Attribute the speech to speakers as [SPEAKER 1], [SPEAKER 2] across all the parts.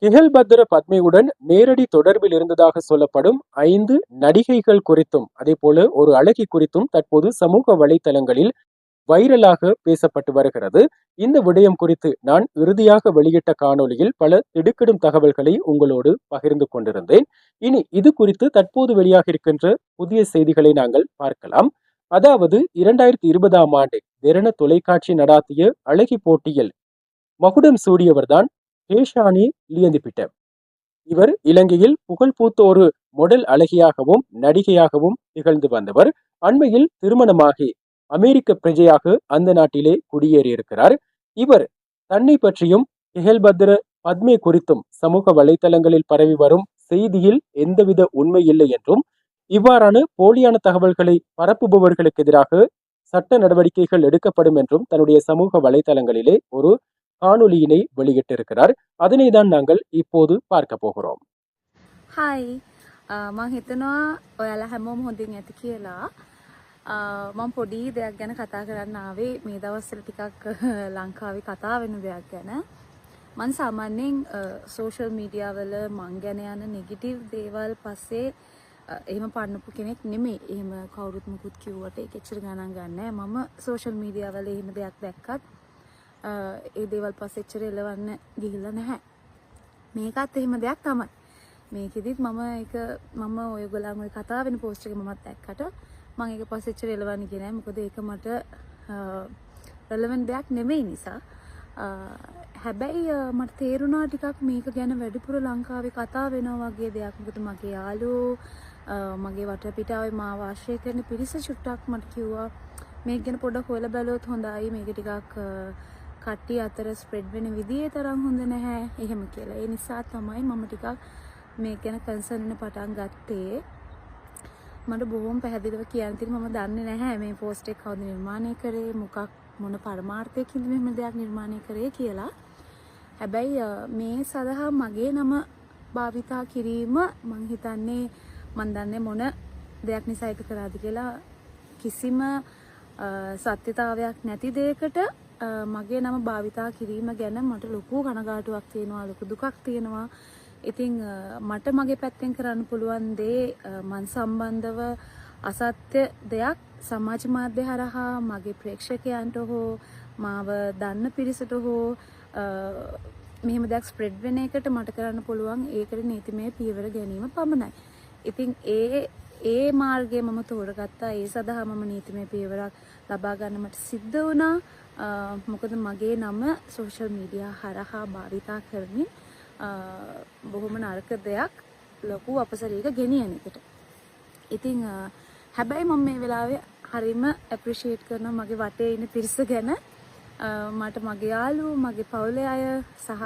[SPEAKER 1] கிஹல்பத்ர பத்மியுடன் நேரடி தொடர்பில் இருந்ததாக சொல்லப்படும் 5 நடிகைகள் குறித்தும் அதேபோல ஒரு அழகி குறித்தும் தற்போது சமூக வலைத்தளங்களில் வைரலாக பேசப்பட்டு வருகிறது. இந்த விடயம் குறித்து நான் இறுதியாக வெளியிட்ட காணொளியில் பல திடுக்கிடும் தகவல்களை உங்களோடு பகிர்ந்து கொண்டிருந்தேன். இனி இது குறித்து தற்போது வெளியாக இருக்கின்ற புதிய செய்திகளை நாங்கள் பார்க்கலாம். அதாவது 2020ஆம் ஆண்டு வெரண தொலைக்காட்சி நடாத்திய அழகி போட்டியில் மகுடம் சூடியவர்தான் கேஷானி லியந்திபிட்ட. இவர் இலங்கையில் புகழ்பூத்த ஒரு மொடல் அழகியாகவும் நடிகையாகவும் திகழ்ந்து வந்தவர். அண்மையில் திருமணமாகி அமெரிக்க பிரஜையாக அந்த நாட்டிலே குடியேறியிருக்கிறார். இவர் தன்னை பற்றியும் கிஹல்பத்ர பத்மே குறித்தும் சமூக வலைத்தளங்களில் பரவி வரும் செய்தியில் எந்தவித உண்மை இல்லை என்றும், இவ்வாறான போலியான தகவல்களை பரப்புபவர்களுக்கு எதிராக சட்ட நடவடிக்கைகள் எடுக்கப்படும் என்றும் தன்னுடைய சமூக வலைத்தளங்களிலே ஒரு காணொலியினை வெளியிட்டிருக்கிறார். அதனை தான் நாங்கள் இப்போது பார்க்க போகிறோம்.
[SPEAKER 2] හයි මං හිතනවා ඔයාලා හැමෝම හොඳින් ඇති කියලා. මම පොඩි දෙයක් ගැන කතා කරන්න ආවේ මේ දවස්වල ටිකක් ලංකාවේ කතා වෙන දෙයක් ගැන. මං සාමාන්‍යයෙන් සෝෂල් මීඩියා වල මං ගැන යන නෙගටිව් දේවල් පස්සේ එහෙම පන්නපු කෙනෙක් නෙමෙයි. එහෙම කවුරුත් මුකුත් කිව්වට ඒක එච්චර ගණන් ගන්නෑ. මම සෝෂල් මීඩියා වල එහෙම දෙයක් දැක්කත් ඒ දේවල් පස්සේ එච්චර එලවන්න ගිහිල්ලා නැහැ. මේකත් එහෙම දෙයක් තමයි. මේකෙදිත් මම ඔයගොල්ලන් ඔය කතා වෙන පෝස්ට් එක මමත් දැක්කට මම ඒක පස්සේ එච්චර එලවන්නේ නැහැ. මොකද ඒක මට රෙලෙවන්ට් දෙයක් නෙමෙයි නිසා. හැබැයි මට තේරුණා ටිකක් මේක ගැන වැඩිපුර ලංකාවේ කතා වෙනවා වගේ දෙයක්. මොකද මගේ යාළුවෝ මගේ වටපිටාවේ මාව ආශ්‍රය කරන පිරිස චුට්ටක් මට කිව්වා මේක ගැන පොඩ්ඩක් හොයලා බලුවොත් හොඳයි. මේක ටිකක් කට්ටිය අතර ස්ප්‍රෙඩ් වෙන විදිහේ තරම් හොඳ නැහැ එහෙම කියලා. ඒ නිසා තමයි මම ටිකක් මේක ගැන කන්සර්න් වෙන පටන් ගත්තේ. මට බොහොම පැහැදිලිව කියන්න තියෙන මම දන්නේ නැහැ මේ පෝස්ට් එක කවුද නිර්මාණය කරේ, මොන පරමාර්ථයකින්ද මෙහෙම දෙයක් නිර්මාණය කරේ කියලා. හැබැයි මේ සඳහා මගේ නම භාවිතා කිරීම මං හිතන්නේ මන් දන්නේ මොන දෙයක් නිසා ඒක කරාද කියලා. කිසිම සත්‍යතාවයක් නැති දෙයකට මගේ නම භාවිතා කිරීම ගැන මට ලොකු කනගාටුවක් තියෙනවා, ලොකු දුකක් තියෙනවා. ඉතින් මට මගේ පැත්තෙන් කරන්න පුළුවන් දේ මන් සම්බන්ධව අසත්‍ය දෙයක් සමාජ මාධ්‍ය හරහා මගේ ප්‍රේක්ෂකයන්ට හෝ මාව දන්න පිරිසට හෝ මෙහෙම දෙයක් ස්ප්‍රෙඩ් වෙන එකට මට කරන්න පුළුවන් ඒකට නීතිමය පියවර ගැනීම පමණයි. ඉතින් ඒ මාර්ගය මම තෝරගත්තා. ඒ සඳහා මම නීතිමය පියවරක් ලබා ගන්න මට සිද්ධ වුණා. මොකද මගේ නම සෝෂල් මීඩියා හරහා භාවිතා කරමින් බොහොම නරක දෙයක් ලොකු අපසරීක ගෙනියන එකට. ඉතින් හැබැයි මම මේ වෙලාවේ හරිම ඇප්‍රීෂিয়েට් කරනවා මගේ වටේ ඉන්න පිරිස ගැන. මට මගේ යාළුවෝ, මගේ පවුලේ අය සහ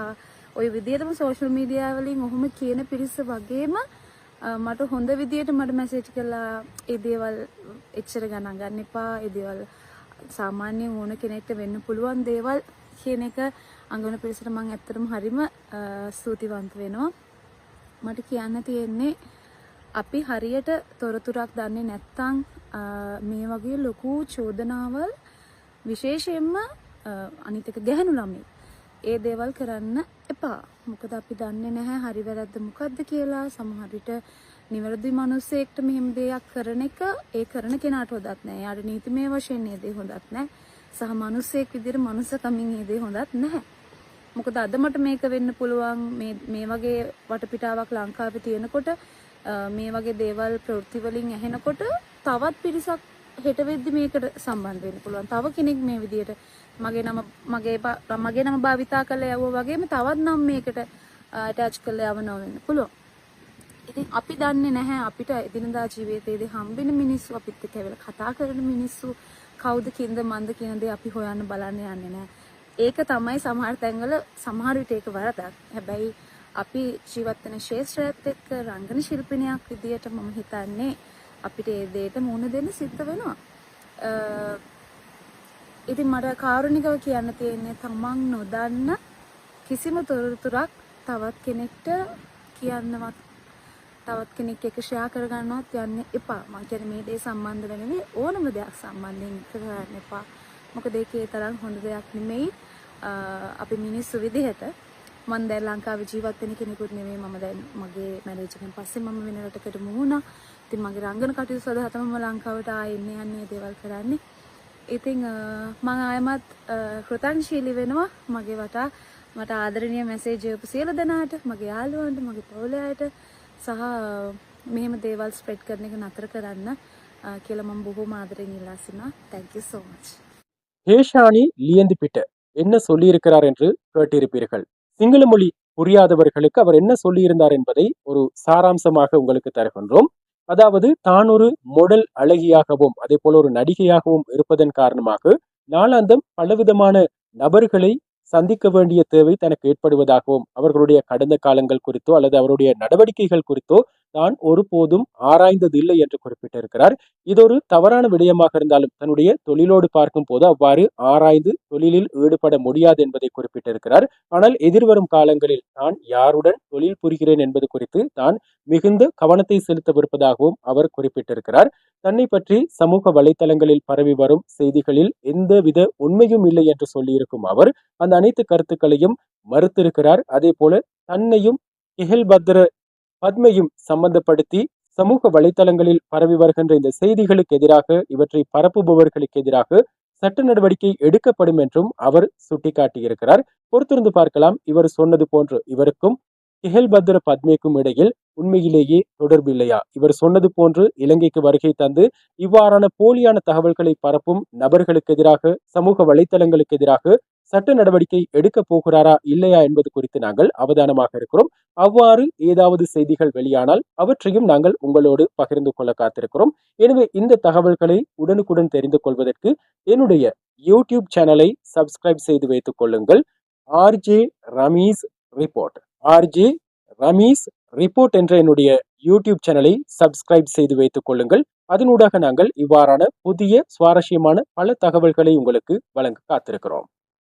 [SPEAKER 2] ওই විදිහටම සෝෂල් මීඩියා වලින් ඔහොම කියන පිරිස වගේම මට හොඳ විදියට මට මැසේජ් කළා ඒ දේවල් එච්චර ගණන් ගන්න එපා. ඒ දේවල් සාමාන්‍යයෙන් ඕන කෙනෙක්ට වෙන්න පුළුවන් දේවල් කියන එක අංගන පිරිසට මම ඇත්තටම හරිම ස්තුතිවන්ත වෙනවා. මට කියන්න තියෙන්නේ අපි හරියට තොරතුරක් දන්නේ නැත්නම් මේ වගේ ලොකු චෝදනාවල් විශේෂයෙන්ම අනිත් එක ගැහැණු ළමයි ඒ දේවල් කරන්න එපා. මොකද අපි දන්නේ නැහැ හරි වැරද්ද මොකද්ද කියලා. සමහර විට නිවැරදි මිනිස්සෙක්ට මෙහෙම දෙයක් කරන එක ඒ කරන කෙනාට හොඳත් නැහැ. යාට නීතිමය වශයෙන් ඒ දේ හොඳත් නැහැ. සහ මිනිස්සෙක් විදිහට මනුස්සකමින් ඒ දේ හොඳත් නැහැ. මොකද අද මට මේක වෙන්න පුළුවන් මේ වගේ වටපිටාවක් ලංකාවේ තියෙනකොට මේ වගේ දේවල් ප්‍රවෘත්ති වලින් ඇහෙනකොට තවත් පිරිසක් හෙට වෙද්දි මේකට සම්බන්ධ වෙන්න පුළුවන්. තව කෙනෙක් මේ විදිහට මගේ නම භාවිතා කරලා යවුවා වගේම තවත් නම් මේකට ඇටච් කරලා යවනවා වෙන්න පුළුවන්. ඉතින් අපි දන්නේ නැහැ අපිට එදිනදා ජීවිතයේදී හම්බෙන මිනිස්සු, අපිත් එක්ක ඇවිල්ලා කතා කරන මිනිස්සු කවුද කින්ද මන්ද කියන දේ අපි හොයන්න බලන්න යන්නේ නැහැ. ඒක තමයි සමහර තැන්වල සමහර විට ඒක වරදක්. හැබැයි අපි ජීවත් වෙන ශාස්ත්‍රයත් එක්ක රංගන ශිල්පිනියක් විදියට මම හිතන්නේ අපිට ඒ දෙයට මුහුණ දෙන්න සිද්ධ වෙනවා. ඉතින් මට කාරුණිකව කියන්න තියෙන්නේ තමන් නොදන්න කිසිම තොරතුරක් තවත් කෙනෙක්ට කියන්නවත් තවත් කෙනෙක් එක්ක ෂෙයා කරගන්නවත් යන්න එපා. මම කියන්නේ මේ දේ සම්බන්ධ වෙන්නේ ඕනම දෙයක් සම්බන්ධයෙන් කරන්න එපා. මොකද ඒකේ තරම් හොඳ දෙයක් නෙමෙයි. අපි මිනිස්සු විදිහට මම දැන් ලංකාවේ ජීවත් වෙන කෙනෙකුත් නෙමෙයි. මම දැන් මගේ මැරේජ් එකෙන් පස්සේ මම වෙන රටකට මුහුණා. ඉතින් මගේ රංගන කටයුතු සඳහා තමයි මම ලංකාවට ආයෙ යන්නේ දේවල් කරන්නේ. ඉතින් මම ආයමත් කෘතඥශීලී වෙනවා මගේ වටා මට ආදරණීය මැසේජ් එකපු සියලු දෙනාට, මගේ යාළුවන්ට, මගේ පවුලේ අයට සහ මෙහෙම දේවල් ස්ප්‍රෙඩ් කරන එක නතර කරන්න කියලා මම බොහොම ආදරෙන් ඉල්ලා සිටිනවා. Thank you so much.
[SPEAKER 1] Heshani லியந்திபிட்ட என்ன சொல்லியிருக்கிறார் என்று கேட்டிருப்பீர்கள். சிங்கள மொழி புரியாதவர்களுக்கு அவர் என்ன சொல்லியிருந்தார் என்பதை ஒரு சாராம்சமாக உங்களுக்கு தருகின்றோம். அதாவது தான் ஒரு மொடல் அழகியாகவும் அதே போல ஒரு நடிகையாகவும் இருப்பதன் காரணமாக நாளாந்தம் பலவிதமான நபர்களை சந்திக்க வேண்டிய தேவை தனக்கு ஏற்படுவதாகவும் அவர்களுடைய கடந்த காலங்கள் குறித்தோ அல்லது அவருடைய நடவடிக்கைகள் குறித்தோ தான் ஒருபோதும் ஆராய்ந்ததில்லை என்று குறிப்பிட்டிருக்கிறார். இது ஒரு தவறான விடயமாக இருந்தாலும் தன்னுடைய தொழிலோடு பார்க்கும் போது அவ்வாறு ஆராய்ந்து தொழிலில் ஈடுபட முடியாது என்பதை குறிப்பிட்டிருக்கிறார். ஆனால் எதிர்வரும் காலங்களில் தான் யாருடன் தொழில் புரிகிறேன் என்பது குறித்து தான் மிகுந்த கவனத்தை செலுத்தவிருப்பதாகவும் அவர் குறிப்பிட்டிருக்கிறார். தன்னை பற்றி சமூக வலைத்தளங்களில் பரவி வரும் செய்திகளில் எந்தவித உண்மையும் இல்லை என்று சொல்லியிருக்கும் அவர் அந்த அனைத்து கருத்துக்களையும் மறுத்திருக்கிறார். அதே போல தன்னையும் கிஹெல் பத்ர பத்மையும் சம்பந்தப்படுத்தி சமூக வலைத்தளங்களில் பரவி வருகின்ற இந்த செய்திகளுக்கு எதிராக இவற்றை பரப்புபவர்களுக்கு எதிராக சட்ட நடவடிக்கை எடுக்கப்படும் என்றும் அவர் சுட்டிக்காட்டியிருக்கிறார். பொறுத்திருந்து பார்க்கலாம். இவர் சொன்னது போன்று இவருக்கும் கிஹெல் பத்ர பத்மேக்கும் இடையில் உண்மையிலேயே தொடர்பு இல்லையா? இவர் சொன்னது போன்று இலங்கைக்கு வருகை தந்து இவ்வாறான போலியான தகவல்களை பரப்பும் நபர்களுக்கு எதிராக சமூக வலைத்தளங்களுக்கு எதிராக சட்ட நடவடிக்கை எடுக்க போகிறாரா இல்லையா என்பது குறித்து நாங்கள் அவதானமாக இருக்கிறோம். அவ்வாறு ஏதாவது செய்திகள் வெளியானால் அவற்றையும் நாங்கள் உங்களோடு பகிர்ந்து கொள்ள காத்திருக்கிறோம். எனவே இந்த தகவல்களை உடனுக்குடன் தெரிந்து கொள்வதற்கு என்னுடைய யூடியூப் சேனலை சப்ஸ்கிரைப் செய்து வைத்துக் கொள்ளுங்கள். RJ Rameez report RJ Rameez report என்ற என்னுடைய யூடியூப் சேனலை சப்ஸ்கிரைப் செய்து வைத்துக் கொள்ளுங்கள். அதனூடாக நாங்கள் இவ்வாறான புதிய சுவாரஸ்யமான பல தகவல்களை உங்களுக்கு வழங்க காத்திருக்கிறோம்.